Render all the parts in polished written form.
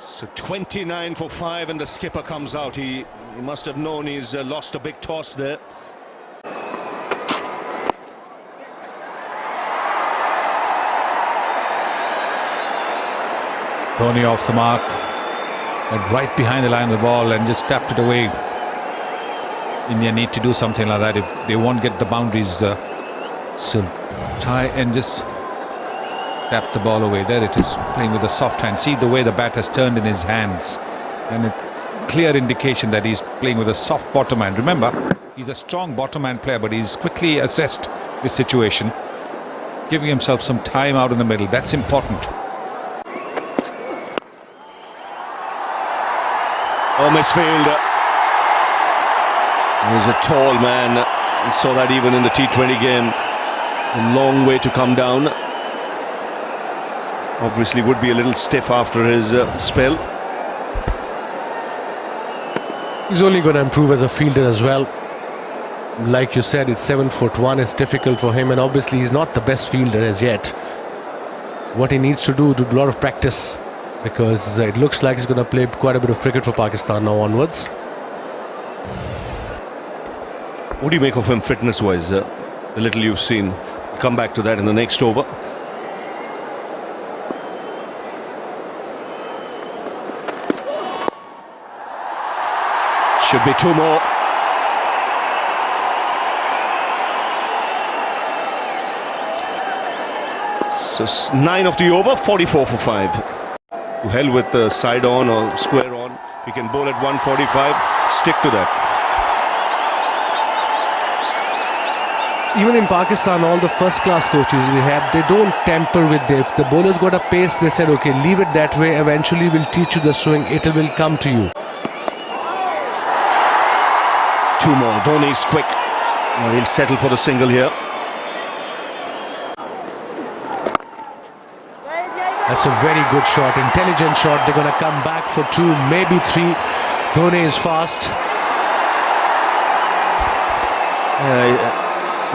So 29 for 5 and the skipper comes out. He must have known he's lost a big toss there. Dhoni off the mark, went right behind the line of the ball and just tapped it away. India need to do something like that if they won't get the boundaries. So try and just tap the ball away. There it is, playing with a soft hand. See the way the bat has turned in his hands, and a clear indication that he's playing with a soft bottom hand. Remember, he's a strong bottom hand player, but he's quickly assessed this situation, giving himself some time out in the middle. That's important. Oh, misfield. He's a tall man. We saw that even in the T20 game. It's a long way to come down. Obviously would be a little stiff after his spell. He's only going to improve as a fielder as well. Like you said, it's 7'1". It's difficult for him, and obviously he's not the best fielder as yet. What he needs to do a lot of practice, because it looks like he's going to play quite a bit of cricket for Pakistan now onwards. What do you make of him fitness-wise? The little you've seen. We'll come back to that in the next over. Should be two more. So 9 of the over, 44 for 5. To hell with the side on or square on. If you can bowl at 145, stick to that. Even in Pakistan, all the first-class coaches we have, they don't tamper with it. If the bowler's got a pace, they said, okay, leave it that way. Eventually, we'll teach you the swing. It will come to you. Two more. Dhoni's quick. He'll settle for the single here. That's a very good shot, intelligent shot. They're going to come back for 2, maybe 3. Dhoni is fast.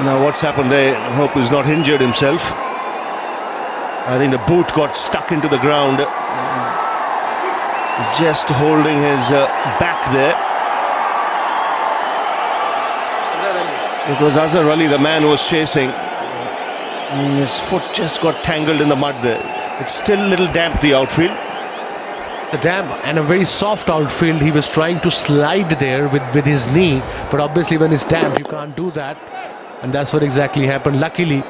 Now what's happened there? I hope he's not injured himself. I think the boot got stuck into the ground. He's just holding his back there. It was Azam, the man who was chasing. His foot just got tangled in the mud there. It's still a little damp, the outfield. It's a damp and a very soft outfield. He was trying to slide there with his knee, but obviously when it's damp, you can't do that. And that's what exactly happened. Luckily,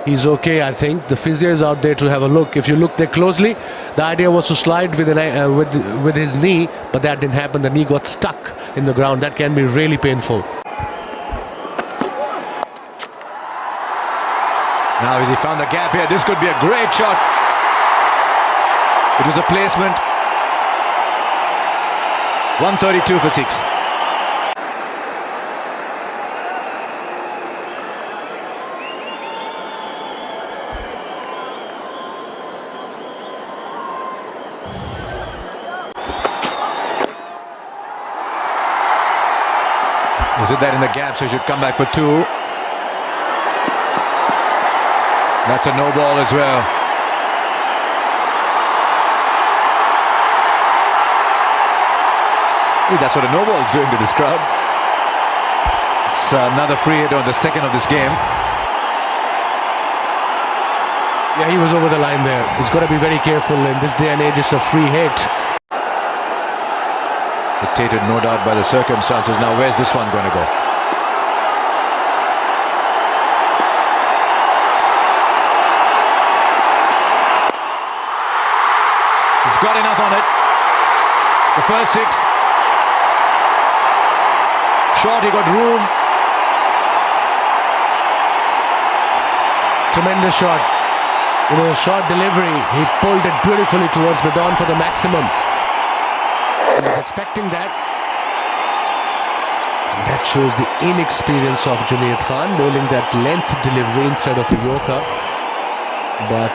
he's okay, I think. The physio is out there to have a look. If you look there closely, the idea was to slide with his knee, but that didn't happen. The knee got stuck in the ground. That can be really painful. Now as he found the gap here, this could be a great shot. It was a placement. 132 for 6. Is it there in the gap, so he should come back for 2. That's a no ball as well. That's what a no ball is doing to this crowd. It's another free hit on the second of this game. Yeah, he was over the line there. He's got to be very careful in this day and age. It's a free hit. Dictated, no doubt, by the circumstances. Now, where's this one going to go? He's got enough on it. The first 6. Short, he got room. Tremendous shot. You know, short delivery. He pulled it beautifully towards Msdhoni for the maximum. He was expecting that. And that shows the inexperience of Junaid Khan, bowling that length delivery instead of a Yorker. But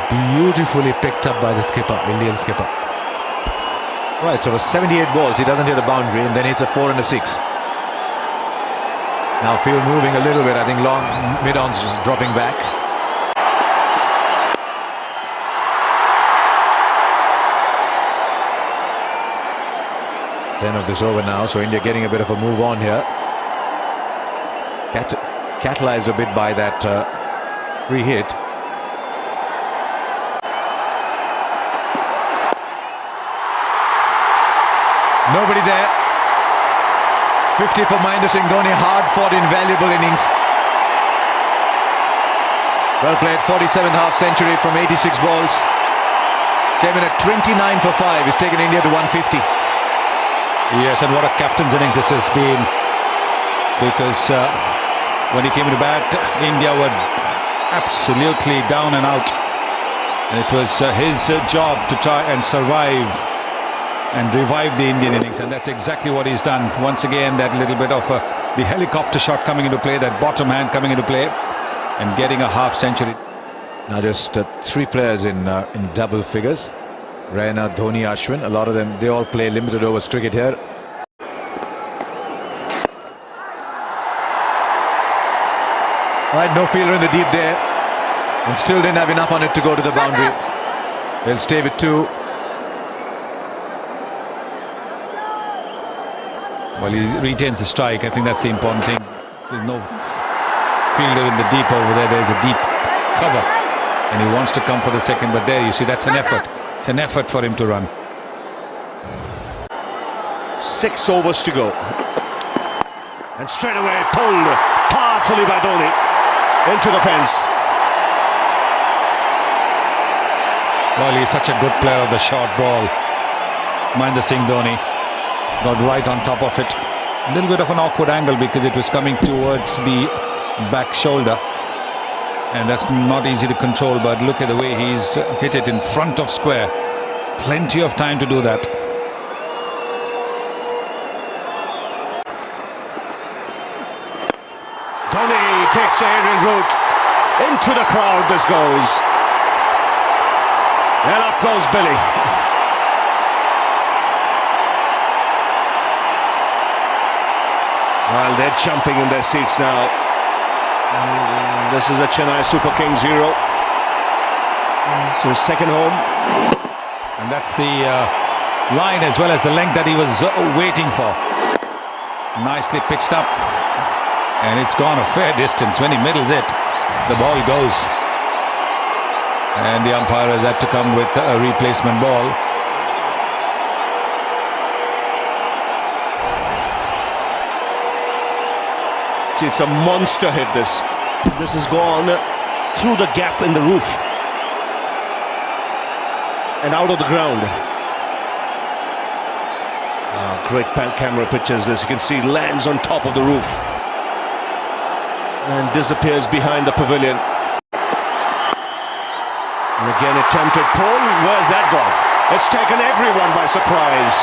beautifully picked up by the skipper, Indian skipper. Right, so for 78 balls, he doesn't hit a boundary, and then hits a 4 and a 6. Now field moving a little bit. I think long mid-on's dropping back. 10 of this over now, so India getting a bit of a move on here. Catalyzed a bit by that free hit. Nobody there. 50 for Msdhoni, hard-fought, invaluable innings. Well played, 47th half century from 86 balls. Came in at 29 for 5. He's taken India to 150. Yes, and what a captain's innings this has been. Because when he came to bat, India were absolutely down and out. And it was his job to try and survive and revive the Indian innings, and that's exactly what he's done. Once again, that little bit of the helicopter shot coming into play, that bottom hand coming into play, and getting a half century. Now just 3 players in double figures. Raina, Dhoni, Ashwin. A lot of them, they all play limited overs cricket here. Right, no fielder in the deep there, and still didn't have enough on it to go to the boundary. They'll stay with 2. Well, he retains the strike. I think that's the important thing. There's no fielder in the deep over there. There's a deep cover, and he wants to come for the second, but there you see, that's an effort. It's an effort for him to run. 6 overs to go, and straight away pulled powerfully by Dhoni into the fence. Well, he's such a good player of the short ball. Msdhoni got right on top of it. A little bit of an awkward angle because it was coming towards the back shoulder, and that's not easy to control, but look at the way he's hit it in front of square. Plenty of time to do that. Dhoni takes the aerial route into the crowd. This goes, and up goes Billy. Well, they're jumping in their seats now. This is a Chennai Super Kings hero. So second home. And that's the line as well as the length that he was waiting for. Nicely pitched up. And it's gone a fair distance. When he middles it, the ball goes. And the umpire has had to come with a replacement ball. It's a monster hit. This has gone through the gap in the roof and out of the ground. Great camera pictures. This, you can see, lands on top of the roof and disappears behind the pavilion. And again attempted pull. Where's that gone? It's taken everyone by surprise.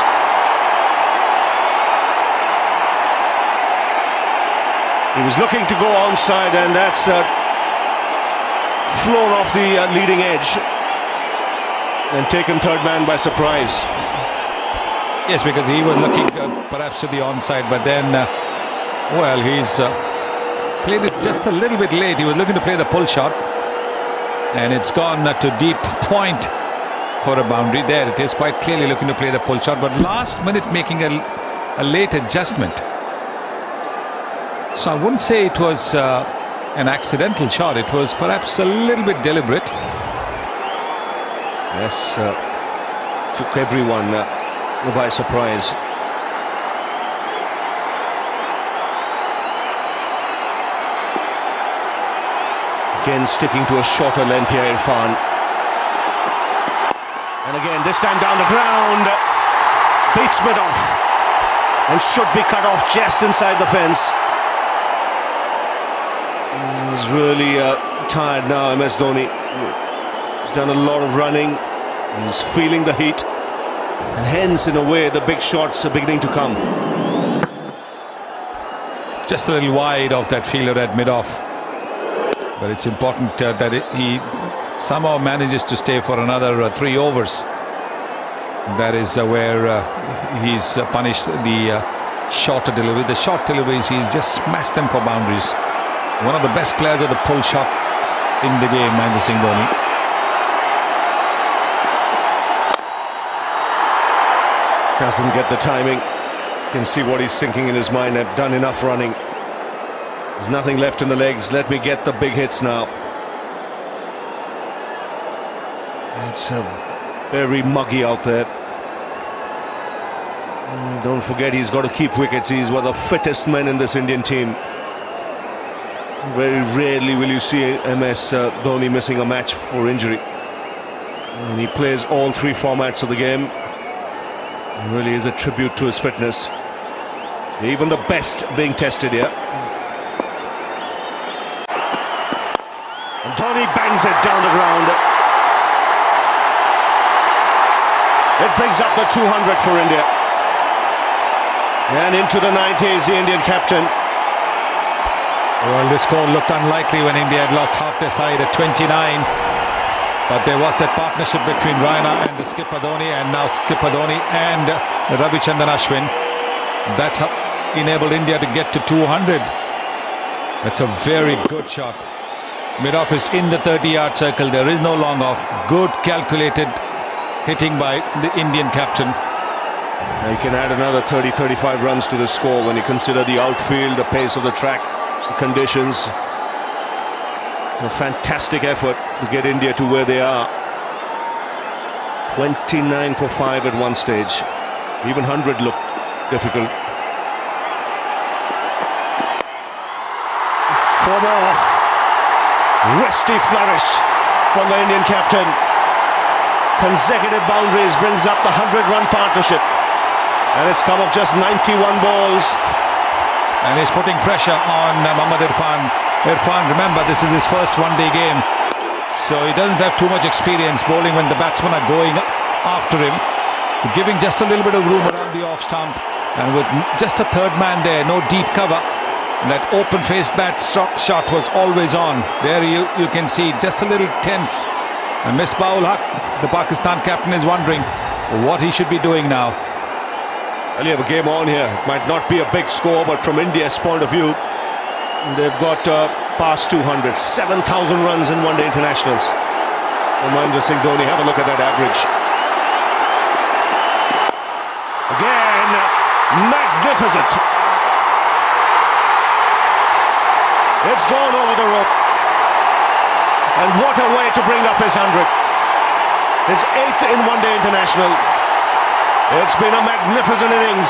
He was looking to go onside, and that's flown off the leading edge and taken third man by surprise. Yes, because he was looking perhaps to the onside, but then, well, he's played it just a little bit late. He was looking to play the pull shot, and it's gone to deep point for a boundary. There it is, quite clearly looking to play the pull shot, but last minute making a late adjustment. So I wouldn't say it was an accidental shot. It was perhaps a little bit deliberate. Yes, took everyone by surprise. Again sticking to a shorter length here, Irfan. And again, this time down the ground. Beats mid off and should be cut off just inside the fence. He's really tired now, Msdhoni. He's done a lot of running. He's feeling the heat. And hence, in a way, the big shots are beginning to come. It's just a little wide of that fielder at mid-off. But it's important that he somehow manages to stay for another 3 overs. That is where he's punished the shorter delivery. The short deliveries, he's just smashed them for boundaries. One of the best players of the pull shot in the game, Msdhoni. Doesn't get the timing. can see what he's thinking in his mind. I've done enough running. There's nothing left in the legs. Let me get the big hits now. It's very muggy out there. Don't forget, he's got to keep wickets. He's one of the fittest men in this Indian team. Very rarely will you see Msdhoni missing a match for injury. And he plays all three formats of the game. It really is a tribute to his fitness. Even the best being tested here. And Dhoni bangs it down the ground. It brings up the 200 for India. And into the 90s, the Indian captain. Well, this score looked unlikely when India had lost half their side at 29. But there was that partnership between Raina and the skipper Dhoni, and now skipper Dhoni and Ravichandran Ashwin. That's how enabled India to get to 200. That's a very good shot. Mid-off is in the 30-yard circle. There is no long off. Good calculated hitting by the Indian captain. He can add another 30-35 runs to the score when you consider the outfield, the pace of the track, the conditions. A fantastic effort to get India to where they are. 29 for 5 at one stage. Even 100 looked difficult. 4 more. Wristy flourish from the Indian captain. Consecutive boundaries brings up the 100-run partnership. And it's come of just 91 balls. And he's putting pressure on Mohammad Irfan. Irfan, remember, this is his first one-day game, so he doesn't have too much experience bowling when the batsmen are going after him. So giving just a little bit of room around the off stump, and with just a third man there, no deep cover, that open-faced bat shot was always on. There you can see just a little tense. And Misbah-ul Haq, the Pakistan captain, is wondering what he should be doing now. Well, you have a game on here. It might not be a big score, but from India's point of view, they've got past 200, 7,000 runs in one-day internationals. Msdhoni, have a look at that average. Again, magnificent. It's gone over the rope. And what a way to bring up his 100. His 8th in one-day international. It's been a magnificent innings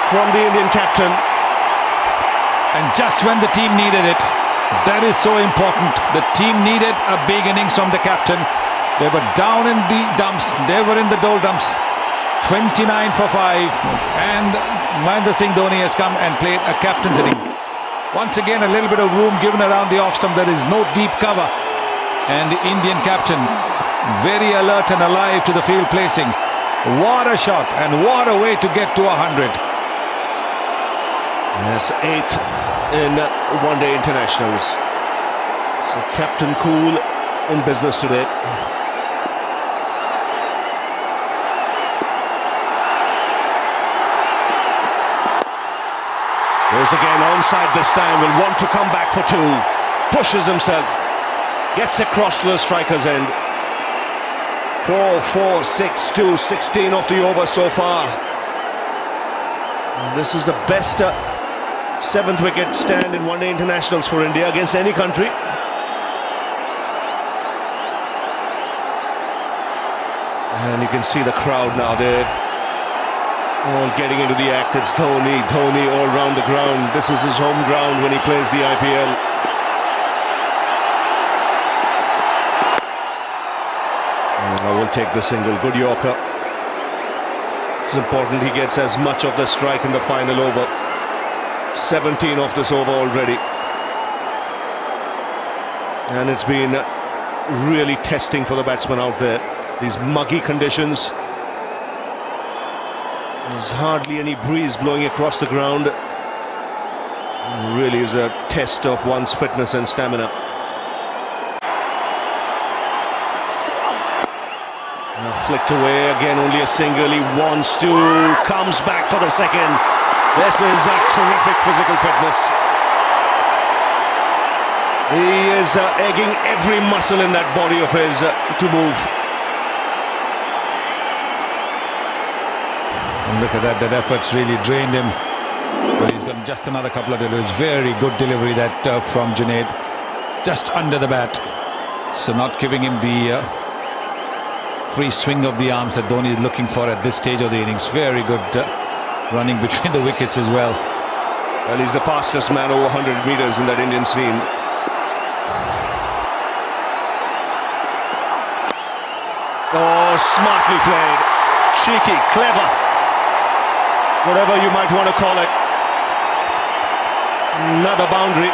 from the Indian captain. And just when the team needed it, that is so important. The team needed a big innings from the captain. They were down in the dumps. They were in the doldrums. 29 for 5. And Msdhoni has come and played a captain's innings. Once again, a little bit of room given around the off stump. There is no deep cover. And the Indian captain, very alert and alive to the field placing. What a shot, and what a way to get to 100. Yes, 8th in one-day internationals. So Captain Cool in business today. There's again onside this time, will want to come back for 2. Pushes himself, gets across to the striker's end. 4, 4, 6, 2, 16 off the over so far. And this is the best 7th wicket stand in one-day internationals for India against any country. And you can see the crowd now. They're all getting into the act. It's Dhoni all round the ground. This is his home ground when he plays the IPL. I will take the single. Good Yorker. It's important he gets as much of the strike in the final over. 17 off this over already. And it's been really testing for the batsman out there. These muggy conditions. There's hardly any breeze blowing across the ground. It really is a test of one's fitness and stamina. Flicked away again, only a single. He wants to, comes back for the second. This is a terrific physical fitness. He is egging every muscle in that body of his to move. And look at that, that effort's really drained him. But he's got just another couple of deliveries. Very good delivery that from Junaid. Just under the bat. So not giving him the free swing of the arms that Dhoni is looking for at this stage of the innings. Very good running between the wickets as well. Well, he's the fastest man over 100 metres in that Indian scene. Oh, smartly played. Cheeky, clever. Whatever you might want to call it. Another boundary.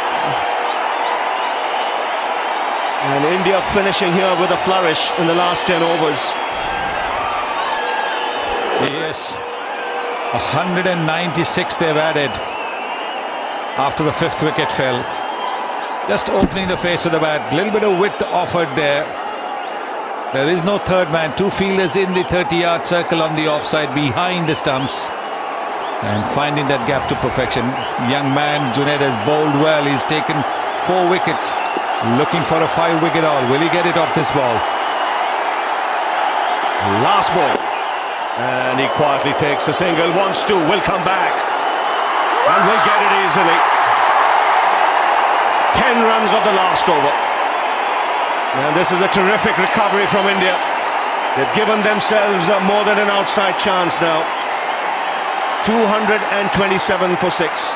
And India finishing here with a flourish in the last 10 overs. Yes. 196 they've added after the 5th wicket fell. Just opening the face of the bat. A little bit of width offered there. There is no third man. 2 fielders in the 30-yard circle on the offside behind the stumps. And finding that gap to perfection. Young man, Junaid has bowled well. He's taken 4 wickets. Looking for a 5-wicket haul. Will he get it off this ball? Last ball. And he quietly takes a single. Wants to. Will come back. And will get it easily. 10 runs of the last over. And this is a terrific recovery from India. They've given themselves more than an outside chance now. 227 for 6.